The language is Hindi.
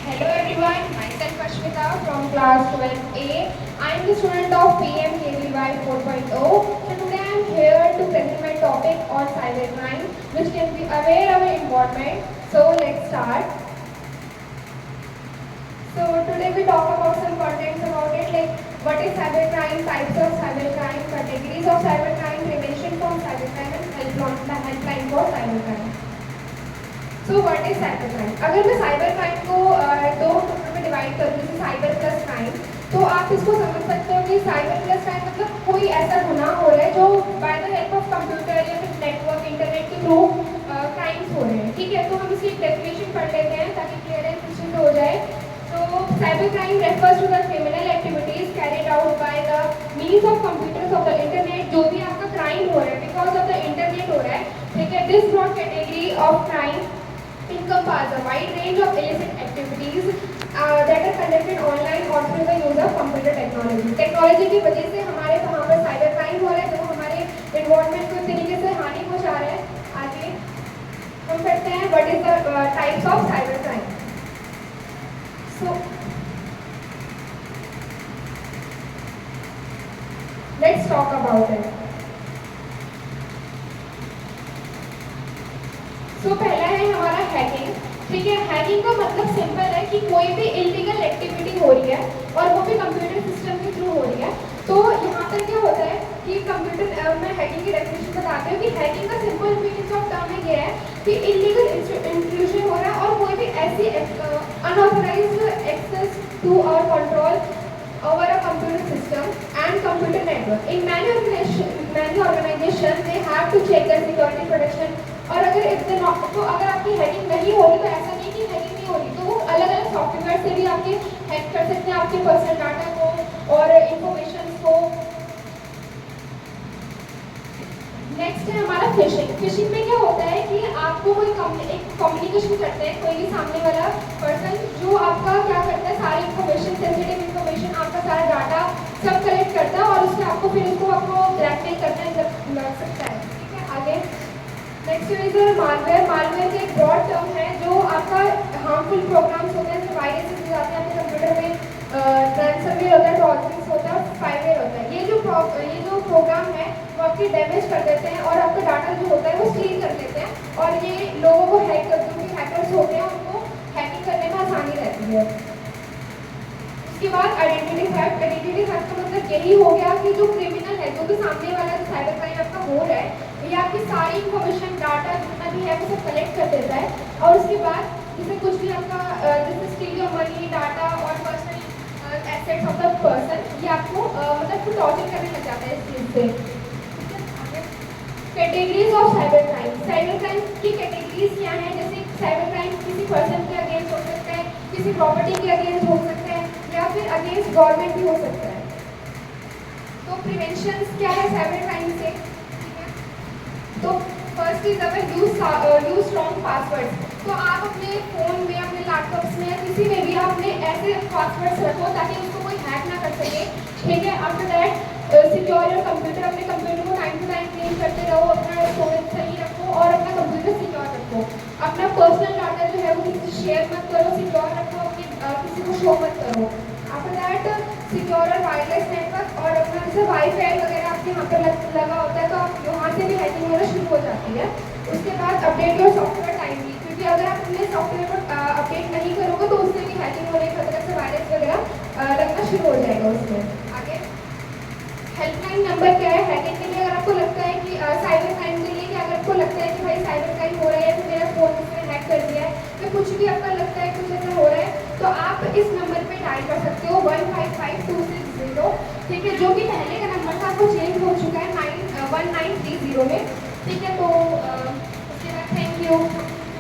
Hello everyone, myself Ashmita from class 12A. I am the student of PMKVY 4.0. So today I am here to present my topic on cybercrime, which can be aware our environment. So let's start. So today we talk about some contents about it, like what is cybercrime, types of cybercrime, categories of cybercrime, prevention from cybercrime, and helpline for cybercrime. So what is cyber crime? अगर मैं साइबर क्राइम को दो टुकड़ों में डिवाइड करूँ, जैसे साइबर प्लस क्राइम, तो आप इसको समझ सकते हो कि साइबर प्लस क्राइम मतलब कोई ऐसा गुनाह हो रहा है जो by the help of computer या फिर नेटवर्क इंटरनेट के थ्रू क्राइम्स हो रहे हैं। ठीक है, तो हम इसकी डेफिनेशन पढ़ लेते हैं ताकि क्लियर एंड क्रिस्टल हो जाए। तो cyber crime refers to the criminal activities carried out by the means of computers of the internet. जो भी आपका क्राइम हो रहा है बिकॉज ऑफ द इंटरनेट हो रहा है, ठीक है। This broad category of crime encompass a wide range of illicit activities that are conducted online or through the use of computer technology. Technology की वजह से हमारे वहाँ पर साइबर क्राइम हो रहा है जो हमारे एनवायरनमेंट को इस तरीके से हानि पहुँचा रहा है। आगे हम करते हैं what is the types of cyber crime. So let's talk about it. तो पहला है हमारा हैकिंग। ठीक है, हैकिंग का मतलब सिंपल है कि कोई भी इलीगल एक्टिविटी हो रही है और वो भी कंप्यूटर सिस्टम के थ्रू हो रही है। तो यहाँ पर क्या होता है कि कंप्यूटर में हैकिंग की डेफिनेशन बताते हैं कि हैकिंग का सिंपल मीनिंग ऑफ टर्म ये है कि इलीगल इंट्रूजन हो रहा है और कोई भी ऐसी अनऑथराइज्ड एक्सेस टू और control over a computer system and computer network. In many organizations they have to check their security protection. और अगर इतने तो अगर आपकी हैकिंग नहीं हो रही तो ऐसा नहीं कि हैकिंग नहीं हो रही, तो वो अलग अलग सॉफ्टवेयर से भी आपके हैक कर सकते हैं आपके पर्सनल डाटा को और इंफॉर्मेशन को। नेक्स्ट है हमारा फिशिंग। फिशिंग में क्या होता है कि आपको कोई एक कम्युनिकेशन करते हैं कोई भी सामने वाला पर्सन जो आपका क्या करता है, सारी इंफॉर्मेशन, सेंसिटिव इंफॉर्मेशन, आपका सारा डाटा सब कलेक्ट करता है और उससे आपको फिर उसको आपको ब्लैकमेल करना लग सकता है। ठीक है, आगे नेक्स्ट इज मालवेयर। मालवेयर का एक ब्रॉड टर्म है जो आपका हार्मफुल प्रोग्राम्स होते हैं, जैसे वायरसेस जाते हैं आपके कंप्यूटर में, ट्रांसफरवेयर होता है, ट्रॉजन्स होता है, स्पाईवेयर होता है। ये जो प्रोग्राम है वो आपके डैमेज कर देते हैं और आपका डाटा जो होता है वो स्टील कर देते हैं और ये लोगों को हैक कर, जो भी हैकर्स होते हैं उनको हैकिंग करने में आसानी रहती है। उसके बाद आइडेंटिटी थेफ्ट। आइडेंटिटी थेफ्ट का मतलब यही हो गया कि जो क्रिमिनल है, जो भी सामने वाला जो साइबर क्राइम आपका हो रहा है, ये आपकी सारी इंफॉर्मेशन, डाटा जितना भी है वो सब कलेक्ट कर देता है और उसके बाद जैसे कुछ भी आपका जैसे स्टील योर मनी, डाटा और personal assets of the person, ये आपको मतलब कुछ टॉर्चर करने लग जाता है इस चीज़ से। Categories of cyber crime. Cyber crime की कैटेगरीज क्या हैं? जैसे साइबर क्राइम किसी पर्सन के अगेंस्ट हो सकता है, किसी प्रॉपर्टी के अगेंस्ट हो सकता है या फिर अगेंस्ट गवर्नमेंट भी हो सकता है। तो प्रिवेंशन क्या है साइबर क्राइम से? तो first is our use strong password. तो आप अपने फ़ोन में, अपने लैपटॉप्स में या किसी में भी आपने ऐसे पासवर्ड्स रखो ताकि उसको कोई हैक ना कर सके। ठीक है, after that secure your computer. अपने कंप्यूटर को टाइम टू टाइम क्लीन करते रहो, अपना स्टोरेज सही रखो और अपना कंप्यूटर सिक्योर रखो। अपना पर्सनल डाटा जो है वो किसी से शेयर मत करो, सिक्योर रखो, अपने किसी को शो मत करो। आफ्टर दैट सिक्योर और वायरलेस नेटवर्क। और अपना जैसे वाईफाई वगैरह आपके यहाँ पर लगा होता है तो आप वहाँ से भी हैकिंग होना शुरू हो जाती है। उसके बाद अपडेट योर सॉफ्टवेयर टाइमली, क्योंकि अगर आप अपने सॉफ्टवेयर को अपडेट नहीं करोगे तो उससे भी हैकिंग होने के खतरे से वायरस वगैरह लगना शुरू हो जाएगा उसमें। आगे हेल्पलाइन नंबर क्या है हैकिंग के लिए? अगर आपको लगता है कि साइबर क्राइम के लिए कि अगर आपको लगता है कि भाई साइबर क्राइम हो रहा है या फिर मेरा फ़ोन किसी ने हैक कर दिया है या कुछ भी आपका लगता है कुछ ऐसा हो रहा है, तो आप इस नंबर पे डायल कर सकते हो 155260। ठीक है, जो कि पहले का नंबर था वो चेंज हो चुका है 1930 में। ठीक है, तो उसके बाद थैंक यू।